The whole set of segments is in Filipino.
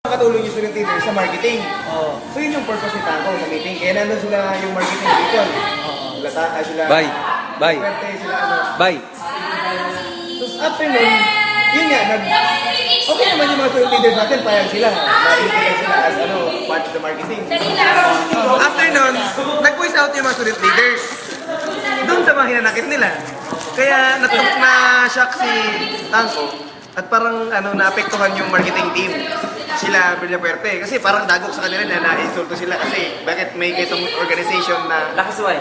Nakatulong yung student leader sa marketing. So yun yung purpose ni Tanko sa meeting. Kaya nandun sila yung marketing people. Sila Bye. sila ano. Bye. Tapos after nun, yun nga, okay naman yung mga student leaders natin, payag sila. Na-implement sila as ano, part of the marketing. After nun, nag-voice out yung mga student leaders. Doon sa mga hinanakit nila. Kaya na-shock si Tanko. At parang naapektuhan yung marketing team. Sila Villapuerte. Kasi parang dagok sa kanila na na-insulto sila kasi bakit may itong organization na... Lakasway.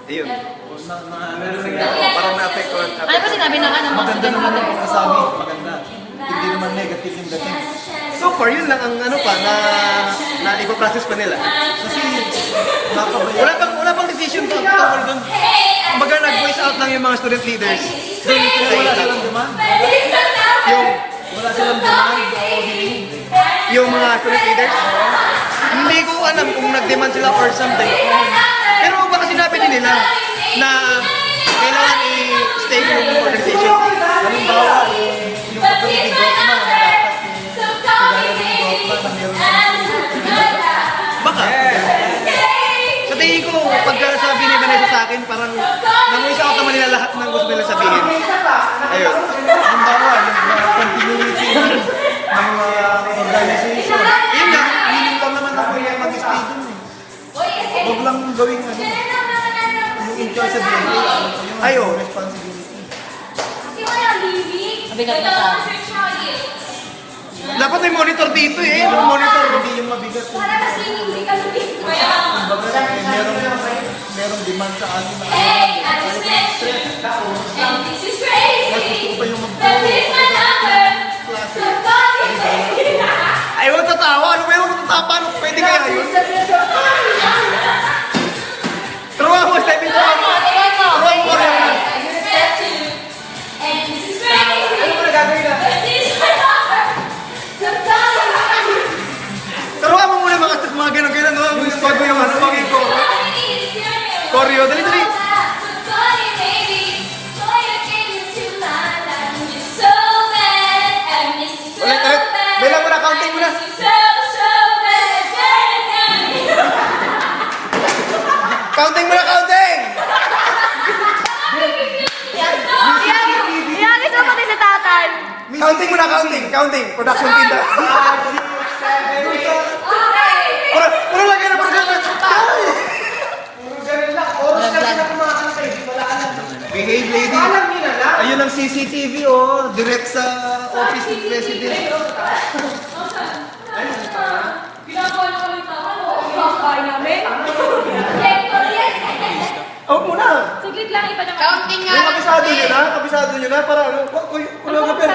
Ayun. Parang na-apektuhan. Ano pa sinabi naman ng mga Maganda student naman leaders? ang kasabi. Maganda. Hindi naman negative yung dating. So far, yun lang ang na ipo-process pa nila. Kasi nakabayan. Wala pang decision pa tungkol dun. Kumbaga nag-voice out lang yung mga student leaders. Dun sa Wala ito. silang demand. Wala silang demand. Yung mga student leaders, hindi ko alam kung nag-demand sila or something. Pero baka sinabi din nila na kailangan i-stay yung organization. Halimbawa, yung pagkaligid Gokma na dapat kagaya ng Gokma na meron Baka. Sa tingin ko, pagkasabi ni Vanessa sa akin, parang nanguisa out naman nila lahat ng gusto nila sabihin. Ayun. halimbawa, yung continuity ng organization. Yun nga. Willing lang naman ako yung mag-stay dun eh. Huwag lang gawing yung in-charge sa BNA, yung Ayo. responsibility. Mabigat na siya. Dapat may monitor dito eh. Yung monitor. Hindi yung mabigat yung kumbaga, merong demand sa atin na mas gusto ko pa yung Ay, huwag tatawa. Ano ba yung tatawa? Paano pwede kaya yun? Turuan mo, Stephen. Turuan mo. Turuan mo rin. Ano mo na gagawin na? Turuan mo muna mga gano'n-gano'n. Bago yung maging choreo. Dali, dali. Ulit. Bilang mo na, counting mo na. Counting mo na, counting! Iyagis mo pati sa tatay. Counting mo na, counting. Counting. Production team na. Puro lagi na production. Behave, lady. Ayun ang CCTV, oh. Direct sa office ni President. Oh, muna. Saglit lang, iba naman. Counting nga. Yung kabisado nyo na, para ano. Uy, Ano ba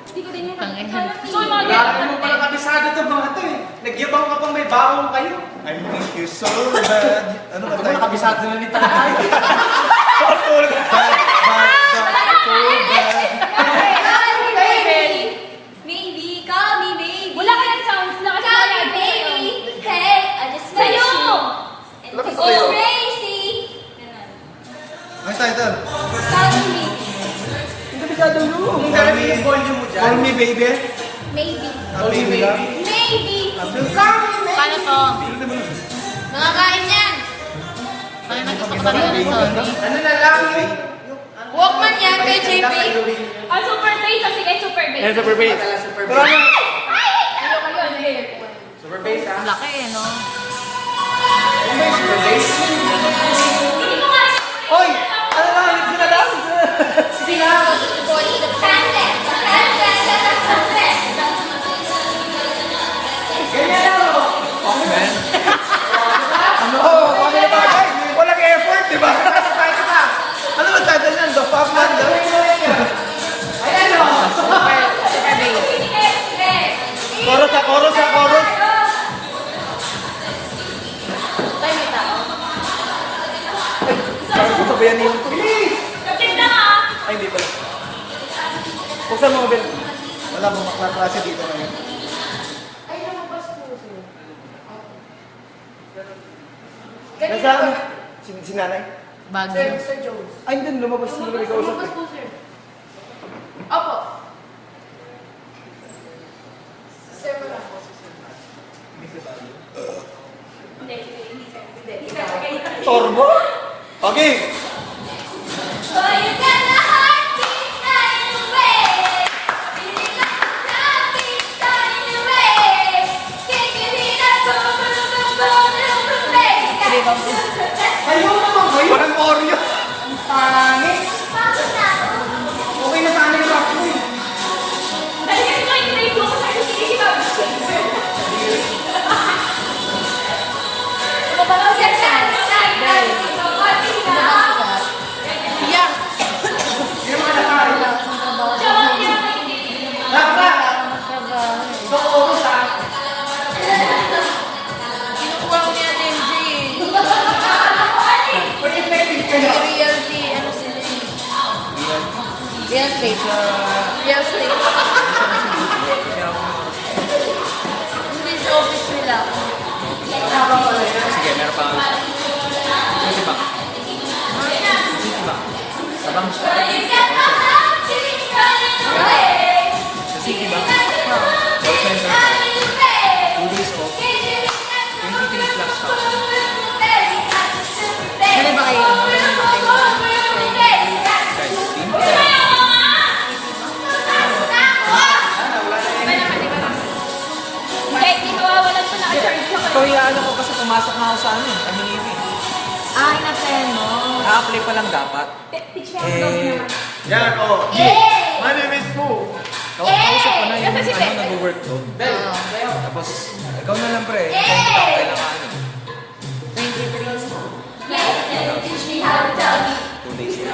Hindi ko din yun. So, yung mga Wala mo pala kabisado ito mga ito eh. Nagyabang ka pang may baong kayo. I miss you so bad. Ano ba tayo? Kabisado na ni tatay. Maybe, call me maybe. Wala kayang sounds. Lakas Call na me baby. Hey, I just miss Sa'yo! you. And Lakas it's sa'yo. crazy. Ganun. Ang title? Call me Kabisado nyo. Kung dalamin yung volume mo dyan. Call me, baby. maybe. Happy baby. lang. Maybe. Call me maybe. Paano to? Nakakain yan. Paano nagkasaktan na ng Sony? Ano na lang yung... Walkman yan kay JP. Ah, super bass. Ah, sige, super bass. Super bass. Patala super Pero ano? Ano kayo? Ano yun? Super bass ha? Ang laki eh, no? Super bass. Hindi ko nga Hoy! Ano na? Hindi na lang. Hindi nga. Oo, bagay na bagay. Walang effort, di ba? Ano ba title yan? The Fuck Man? Ayan o. Chorus sa chorus sa chorus. Tayo may tao. Gusto ba yan yung... Kapit na ka. Ay, hindi pala. Buksan mo, Ben. Wala mo maklaklase dito ngayon. Nasa ano? Si nanay? Bagyo. Ay, hindi. Lumabas. Lumabas ka usap. Lumabas po, sir. Opo. Torbo? Okay. So you got the heartbeat flying away. Feeling like the heartbeat flying away. Can you hear that boom, boom, boom, boom, boom, boom, baby? Ayaw naman kayo. Parang Oreo. Ang pangit. Bakit na? Okay na sana yung rock mo eh. Dahil kasi ko yung grade ko sa sinisigaw. Mabalaw siya sa Yeah. Yung mga nakari. Magtrabaho. Kinukuha ko niya MJ. Pag effective kayo. Realty, ano sila eh. Real estate. Real estate. Hindi sa office nila. Sige, meron pa ako. Sige ba? Sige ba? Sabang siya. Sa City ba? Call center. 2 days off. 23 plus house. Ano ba kayo? Guys, team. Kahit di mawawalan ko naka-charge ako. Ito yung ano ko kasi pumasok na ako sa ano eh. Kami ni Ah, ina-friend mo. Na-apply pa lang dapat. Pitch mo ang dog naman. Yan, oh. Yay! My name is Pooh. Kausap ko na yung Kasi si ano, Pepe. nag-work doon. Oo. Tapos, ikaw na lang pre. Kailan ka ano? 23. Yes, teach me how to tell me. 2 days na.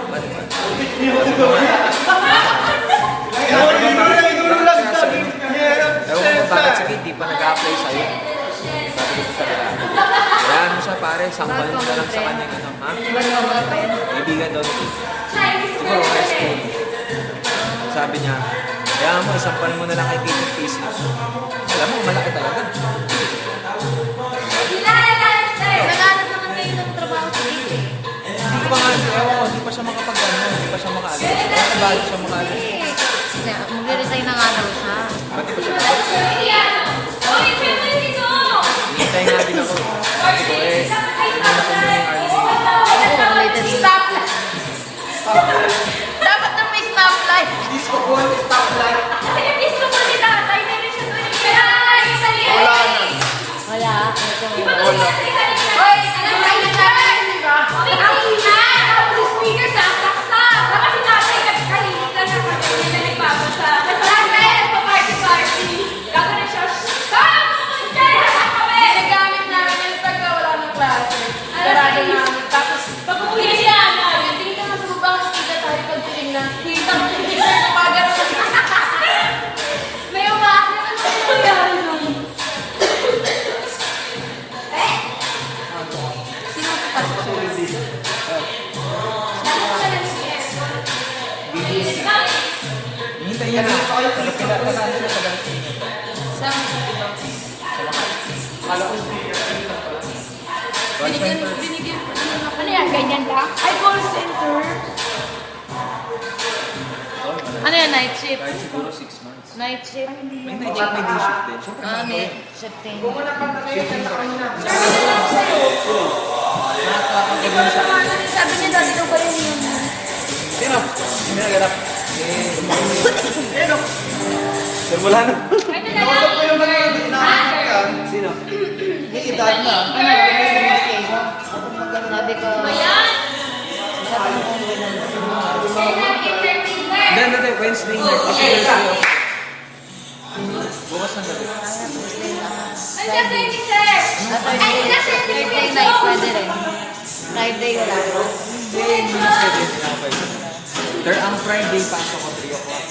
Balik ba? Ewan ko bakit si Kate di pa nag-apply sa'yo. Sabi ko sa kanila. Kaya ano siya pare, sampal mo na lang sa kanya ano, ha? Kaibigan daw ni Kate. Siguro high school. Sabi niya, kaya mo, isampal mo na lang kay Kate yung Facebook. Alam mo, malaki talaga. Naghanap naman kayo ng trabaho sa dito eh. Hindi ko pa nga, ewan ko, hindi pa siya makapag-ano, hindi pa siya makaalis. Kaya bago siya makaalis. Magre-resign na nga daw siya. Ba't di pa siya Hintay nga din ako. Sabi ko eh, hindi na ko muna yung RD. Oo, later yun. Dapat na may stoplight. Disco ball, stoplight. Wala. Ito mo. Hoy, alam mo yung naman, di ba? Ang ina! Tapos speaker sa saksak! Baka si tatay nagkalimutan lang na pagkakas na nagbabasa. Tatay, nagpa-party-party. Gago na siya, stop! Kaya kami! Nagamit namin yung pagka wala ng klase. Sarado namin. Tapos, Pag umuwi siya, tingin na sa baba, kita tayo pagpiling na. Kita mo yung picture na pagar sa may umakit na nangyayari nun. Sino ang papasok sa ulo? Hintay niya na. Pinatala siya sa ganun. Saan sa iba? Binigyan ko naman ako. Ano yan, ganyan lang? Ay, call center. Ano yan, night shift? Kahit siguro 6 months. Night shift? May night shift, may day shift din. Siyempre, Ah, mga may shifting. nakakapagawin sa akin. Sabi niya dati daw ba rin yun? Sino? Sino naganap? Sino? Sir, wala na. Ito na Nausap lang. ko yung mga inaanap ko yan. Sino? May edad na. Sabi ko, Ayan. sabi ko, Hindi, Wednesday night. Kasi Thursday off. Bukas ng gabi. Nandiyan sa inyo, sir. Thursday night pwede rin. Friday wala. Hindi na schedule pinapay. Ang Friday, pasok ko 3 o'clock.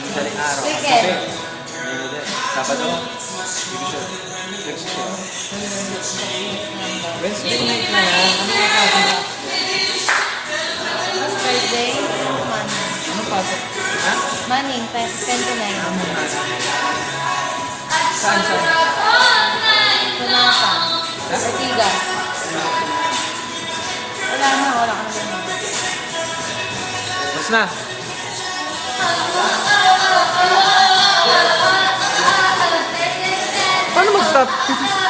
Madaling araw. Weekend. Kasi, Linggo din. Sabado, hindi ko sure. Next shift. Wednesday night na yan. Thursday, Monday. Anong pasok? Ha? Morning, 10 to 9. Saan? Tunaka. Artigas. Wala ka na ganun. Basta na. Paano mag-stop?